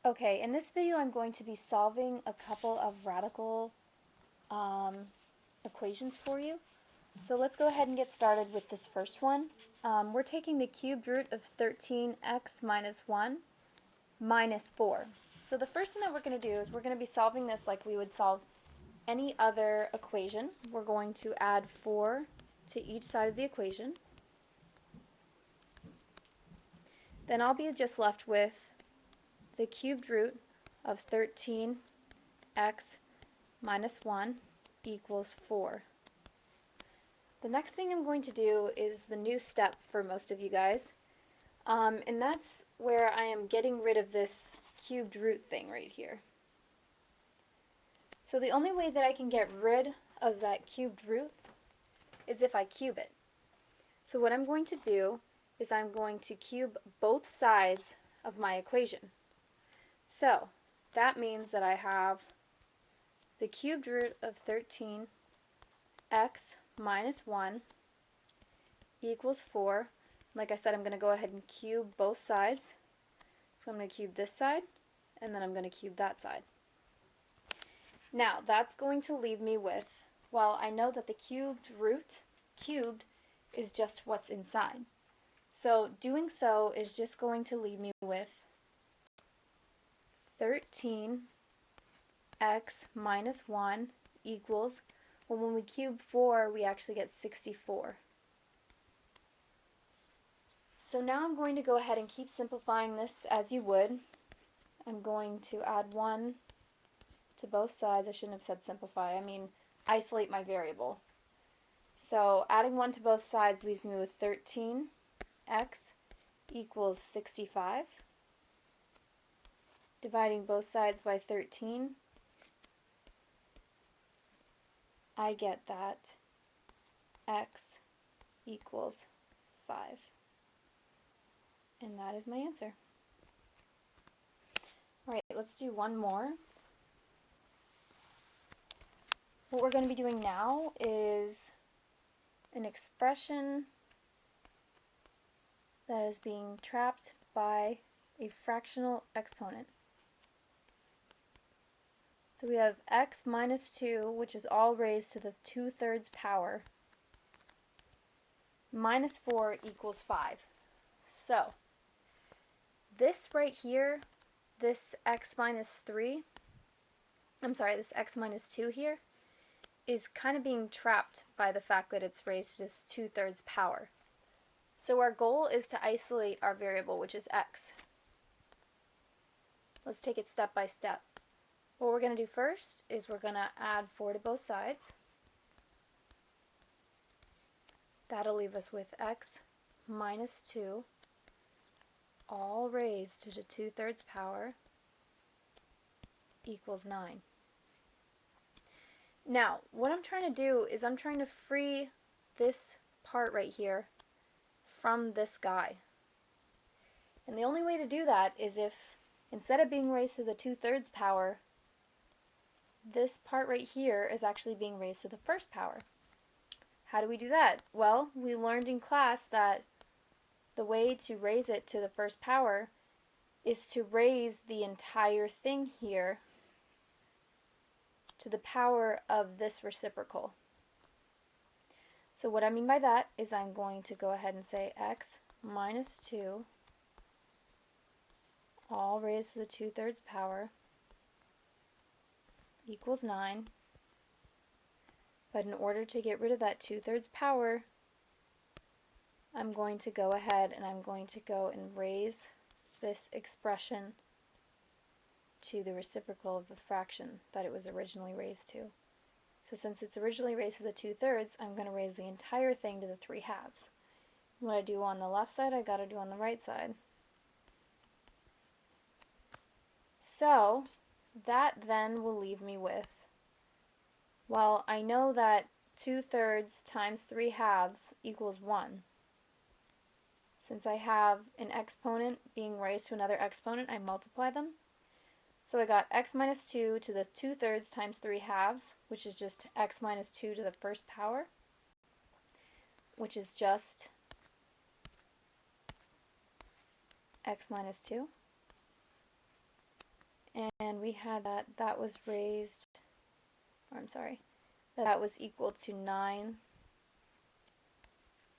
Okay, in this video I'm going to be solving a couple of radical equations for you. So let's go ahead and get started with this first one. We're taking the cubed root of 13x minus 1 minus 4. So the first thing that we're going to do is we're going to be solving this like we would solve any other equation. We're going to add 4 to each side of the equation. Then I'll be just left with the cubed root of 13x minus 1 equals 4. The next thing I'm going to do is the new step for most of you guys, and that's where I am getting rid of this cubed root thing right here. So the only way that I can get rid of that cubed root is if I cube it. So what I'm going to do is I'm going to cube both sides of my equation. So that means that I have the cubed root of 13x minus 1 equals 4. Like I said, I'm going to go ahead and cube both sides. So I'm going to cube this side, and then I'm going to cube that side. Now, that's going to leave me with, well, I know that the cubed root, cubed, is just what's inside. So doing so is just going to leave me with 13x minus 1 equals, well, when we cube 4, we actually get 64. So now I'm going to go ahead and keep simplifying this as you would. I'm going to add 1 to both sides. I shouldn't have said simplify. I mean isolate my variable. So adding 1 to both sides leaves me with 13x equals 65. Dividing both sides by 13, I get that x equals 5. And that is my answer. Alright, let's do one more. What we're going to be doing now is an expression that is being trapped by a fractional exponent. So we have x minus 2, which is all raised to the 2/3 power, minus 4 equals 5. So this right here, this x minus 2 here, is kind of being trapped by the fact that it's raised to this 2/3 power. So our goal is to isolate our variable, which is x. Let's take it step by step. What we're going to do first is we're going to add 4 to both sides. That'll leave us with x minus 2, all raised to the 2/3 power, equals 9. Now, what I'm trying to do is I'm trying to free this part right here from this guy. And the only way to do that is if, instead of being raised to the 2/3 power, this part right here is actually being raised to the 1st power. How do we do that? Well, we learned in class that the way to raise it to the 1st power is to raise the entire thing here to the power of this reciprocal. So what I mean by that is I'm going to go ahead and say x minus 2, all raised to the 2/3 power, equals 9. But in order to get rid of that 2/3 power, I'm going to go ahead and I'm going to go and raise this expression to the reciprocal of the fraction that it was originally raised to. So since it's originally raised to the 2/3, I'm going to raise the entire thing to the 3/2. What I do on the left side, I got to do on the right side. So that then will leave me with, well, I know that 2/3 times 3/2 equals 1. Since I have an exponent being raised to another exponent, I multiply them. So I got x minus 2 to the 2/3 times 3/2, which is just x minus 2 to the 1st power, which is just x minus 2. and we had that was raised, or I'm sorry, that was equal to 9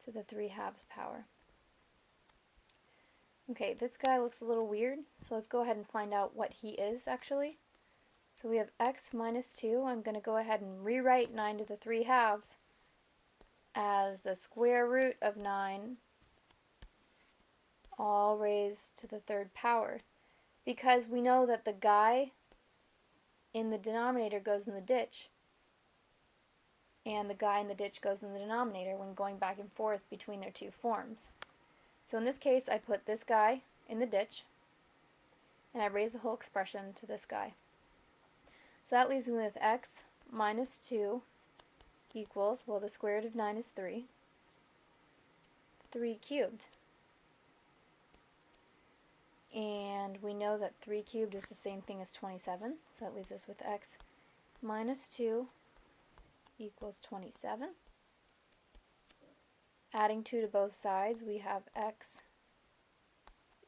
to the 3/2 power. Okay, this guy looks a little weird, so let's go ahead and find out what he is actually. So we have x minus 2. I'm going to go ahead and rewrite 9 to the 3/2 as the square root of 9 all raised to the 3rd power. Because we know that the guy in the denominator goes in the ditch, and the guy in the ditch goes in the denominator when going back and forth between their two forms. So in this case, I put this guy in the ditch, and I raise the whole expression to this guy. So that leaves me with x minus 2 equals, well, the square root of 9 is 3 cubed. And we know that 3 cubed is the same thing as 27, so that leaves us with x minus 2 equals 27. Adding 2 to both sides, we have x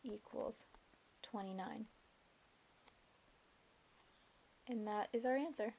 equals 29. And that is our answer.